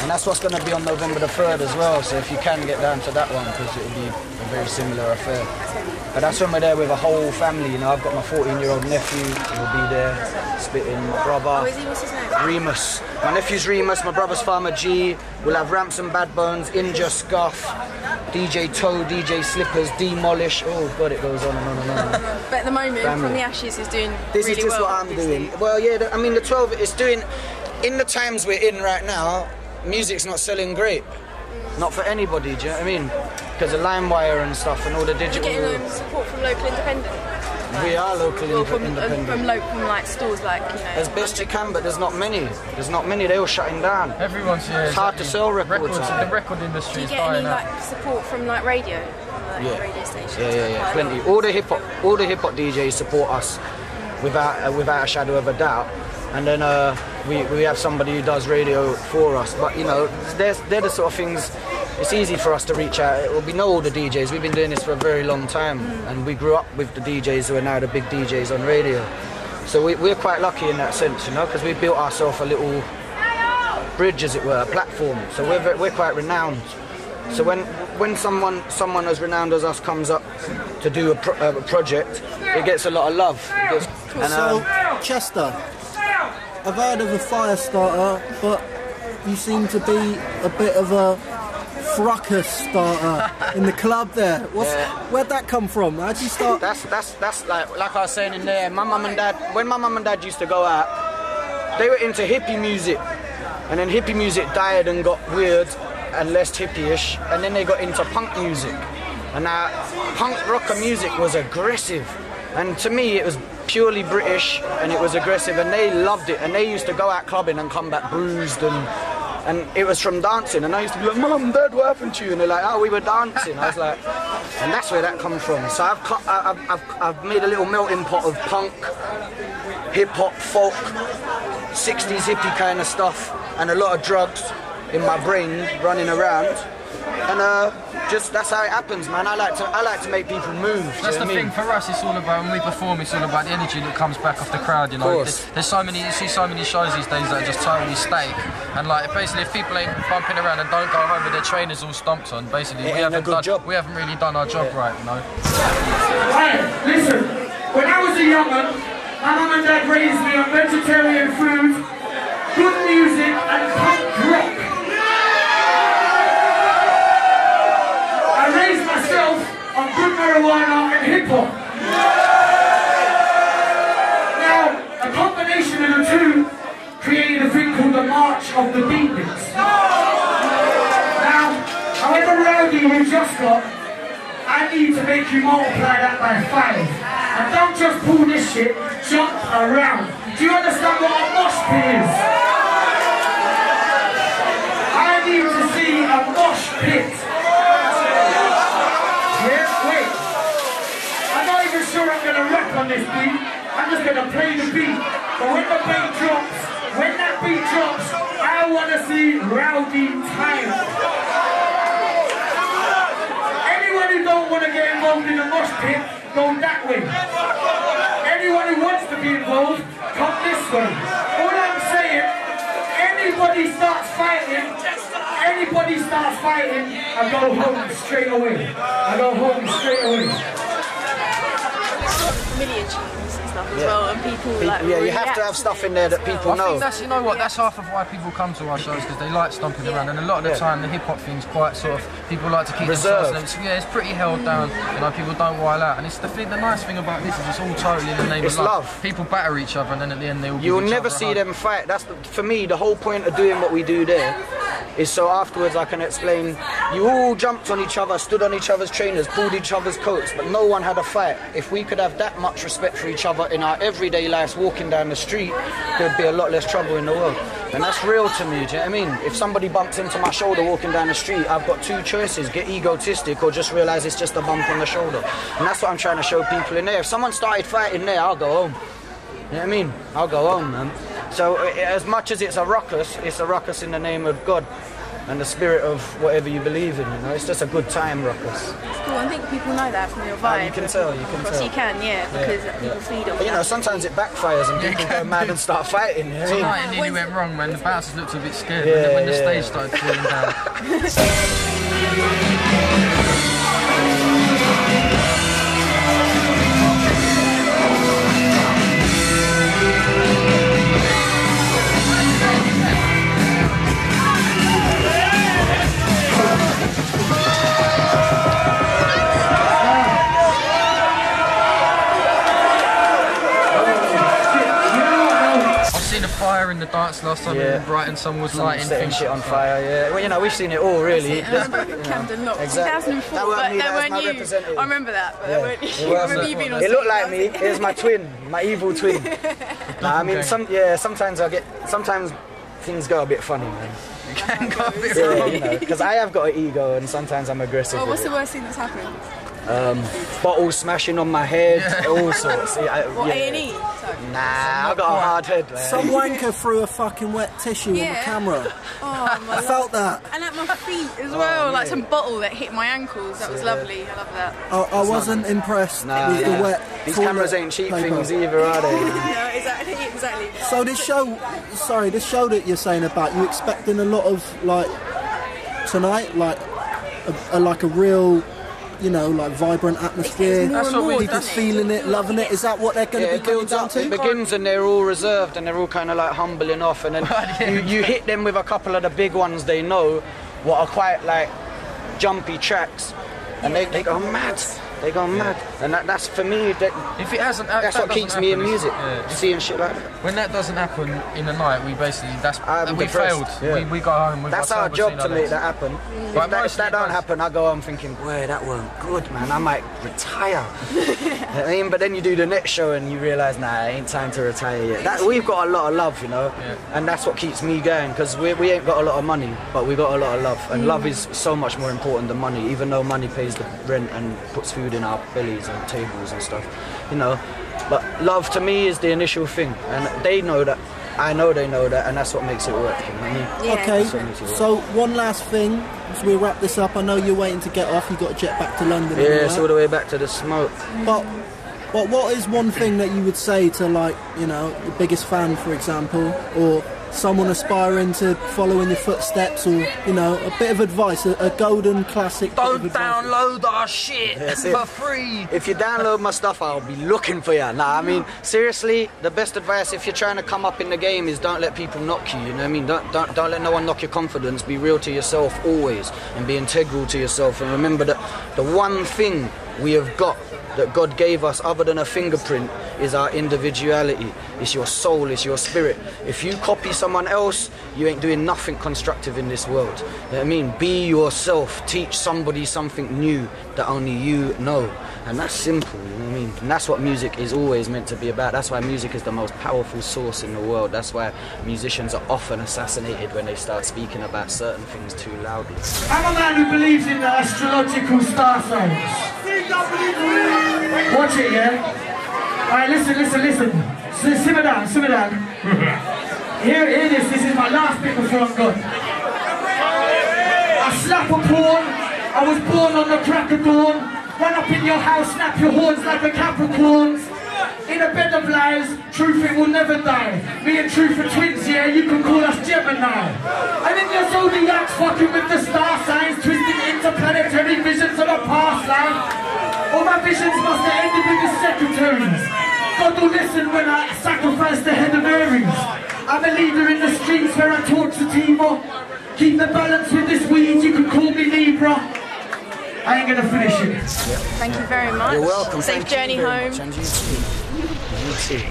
And that's what's going to be on November the 3rd as well, so if you can get down to that one, because it'll be a very similar affair. But that's when we're there with a whole family, you know. I've got my 14-year-old nephew, he'll be there, spitting, my brother. Oh, is he? What's his name? Remus. My nephew's Remus, my brother's Farmer G. We'll have Ramps and Bad Bones, Inja Scuff, DJ Toe, DJ Slippers, Demolish. Oh God, it goes on and on and on. But at the moment, From the Ashes is doing this really is just well, what I'm doing. Well, yeah, I mean the 12 is doing. In the times we're in right now, music's not selling great. Not for anybody, do you know what I mean? Because of LimeWire and stuff and all the digital. You're getting support from local independent. We are local independent. From like stores like, you know. As best you can, but there's not many. There's not many. They're all shutting down. Everyone's here. It's hard to sell records. The record industry is dying out. Do you get any like support from like radio? Like radio stations? Yeah, plenty. All the hip hop DJs support us without a shadow of a doubt. And then we have somebody who does radio for us. But you know, they're the sort of things. It's easy for us to reach out. We know all the DJs. We've been doing this for a very long time, and we grew up with the DJs who are now the big DJs on radio. So we're quite lucky in that sense, you know, because we built ourselves a little bridge, as it were, a platform. So we're quite renowned. So when someone as renowned as us comes up to do a project, it gets a lot of love. So Chester, I've heard of a fire starter, but you seem to be a bit of a fracas starter in the club there. Where'd that come from? How'd you start? That's like I was saying in there, when my mum and dad used to go out, they were into hippie music, and then hippie music died and got weird and less hippie-ish, and then they got into punk music. And now punk rocker music was aggressive, and to me it was purely British and it was aggressive, and they loved it, and they used to go out clubbing and come back bruised, and it was from dancing, and I used to be like, Mum, Dad, what happened to you? And they're like, oh, we were dancing. I was like, and that's where that comes from. So I've made a little melting pot of punk, hip-hop, folk, 60s hippie kind of stuff, and a lot of drugs in my brain running around. And just that's how it happens, man. I like to make people move. That's the thing for us. It's all about when we perform. It's all about the energy that comes back off the crowd. You know, there's so many. You see so many shows these days that are just totally steak. And like basically, if people ain't bumping around and don't go home with their trainers all stomped on, basically we haven't really done our job right. You know. Right, listen. When I was a young one, my mum and dad raised me on vegetarian food, good music, and punk rock. Myself on good marijuana and hip-hop. Now, a combination of the two created a thing called the March of the Beatniks. Now, however rowdy you just got, I need to make you multiply that by 5. And don't just pull this shit, jump around. Do you understand what a mosh pit is? I need to see a mosh pit. I'm going to rap on this beat. I'm just going to play the beat. But when the beat drops, I want to see rowdy time. Anyone who don't want to get involved in the mosh pit, go that way. Anyone who wants to be involved, come this way. All I'm saying, anybody starts fighting, I go home straight away. Million tunes and stuff as well, and people like you have to have stuff in there that people know. I think you know what, that's half of why people come to our shows, because they like stomping around, and a lot of the time the hip hop thing's quite sort of, people like to keep reserved. It's pretty held down, you know, people don't wild out, and it's the nice thing about this is it's all totally in the name of love. People batter each other, and then at the end they all You'll never see them fight. That's for me the whole point of doing what we do there is so afterwards I can explain. You all jumped on each other, stood on each other's trainers, pulled each other's coats, but no one had a fight. If we could have that much respect for each other in our everyday lives walking down the street, there'd be a lot less trouble in the world. And that's real to me, do you know what I mean? If somebody bumps into my shoulder walking down the street, I've got two choices, get egotistic or just realise it's just a bump on the shoulder. And that's what I'm trying to show people in there. If someone started fighting there, I'll go home. You know what I mean? I'll go home, man. So as much as it's a ruckus in the name of God. and the spirit of whatever you believe in, you know. It's just a good time, ruckus. It's cool. I think people know that from your vibe. You can tell, you can tell. You can, because people feed on But you know, sometimes it backfires and people go mad and start fighting, you know what I mean? Tonight it nearly went wrong, man. The bouncers looked a bit scared when the stage started falling down. Fire in the dance last time in Brighton, someone was lighting things shit on fire, Well, you know, we've seen it all, really. I remember Camden Lock, exactly. 2004, that weren't me, that was my you. representative. I remember that, but that weren't you. I remember you being on It looked like me, here's my twin, my evil twin. Nah, I mean, sometimes things go a bit funny, man. You can go a bit wrong. You know, because I have got an ego and sometimes I'm aggressive. What's the worst thing that's happened? Bottles smashing on my head, all sorts. What, A&E? Nah, I've got a hard head, man. Some wanker threw a fucking wet tissue on the camera. Oh, my I felt that. And at my feet as well, like some bottle that hit my ankles. That was lovely. I love that. I wasn't impressed with the wet. These cameras ain't cheap things either, are they? No, exactly. So this show that you're saying about, you expecting a lot of, like, tonight, like a real, you know, like vibrant atmosphere. That's what we people feeling it, loving it. Is that what they're going to be going down to? It begins and they're all reserved and they're all kind of like humbling off, and then you hit them with a couple of the big ones they know, what are quite like jumpy tracks, and they go mad. They go mad, and that's for me. If it hasn't, that's what keeps me in music. Seeing shit like that. When that doesn't happen in a night, we basically we depressed. failed. We go home. That's our job to make that happen. If that don't happen, I go home thinking, boy, that weren't good, man. I might retire. I mean, but then you do the next show and you realise, nah, it ain't time to retire yet. We've got a lot of love, you know, and that's what keeps me going, because we ain't got a lot of money, but we got a lot of love, and love is so much more important than money. Even though money pays the rent and puts food in our bellies and tables and stuff, you know, but love to me is the initial thing, and they know that, I know they know that, and that's what makes it work, you know what I mean? Okay, so one last thing as we wrap this up. I know you're waiting to get off, you've got to jet back to London. It's all the way back to the smoke. But what is one thing that you would say to, like, you know, your biggest fan, for example, or someone aspiring to follow in your footsteps, or, you know, a bit of advice, a golden classic? Don't download our shit for free. If you download my stuff, I'll be looking for you. Nah, I mean, seriously, the best advice if you're trying to come up in the game is don't let people knock you, you know what I mean? Don't let no one knock your confidence. Be real to yourself always, and be integral to yourself, and remember that the one thing we have got that God gave us other than a fingerprint is our individuality. It's your soul, it's your spirit. If you copy someone else, you ain't doing nothing constructive in this world. You know what I mean? Be yourself, teach somebody something new that only you know. And that's simple, you know what I mean? And that's what music is always meant to be about. That's why music is the most powerful source in the world. That's why musicians are often assassinated when they start speaking about certain things too loudly. I'm a man who believes in the astrological star signs. Watch it, yeah? Alright, listen. Simmer down. Here it is. This is my last bit before I'm gone. I slap a pawn. I was born on the crack of dawn. Run up in your house, snap your horns like the Capricorns. In a bed of lies, truth it will never die. Me and Truth are twins, yeah, you can call us Gemini. And in your zodiacs, fucking with the star signs, twisting interplanetary visions of a past life. All my visions must have ended with the secretaries. God will listen when I sacrifice the head of Aries. I'm a leader in the streets where I torch the Timor. Keep the balance with this weed, you can call me Libra. I ain't gonna finish it. Thank you very much. You're welcome. Safe journey home. And you too.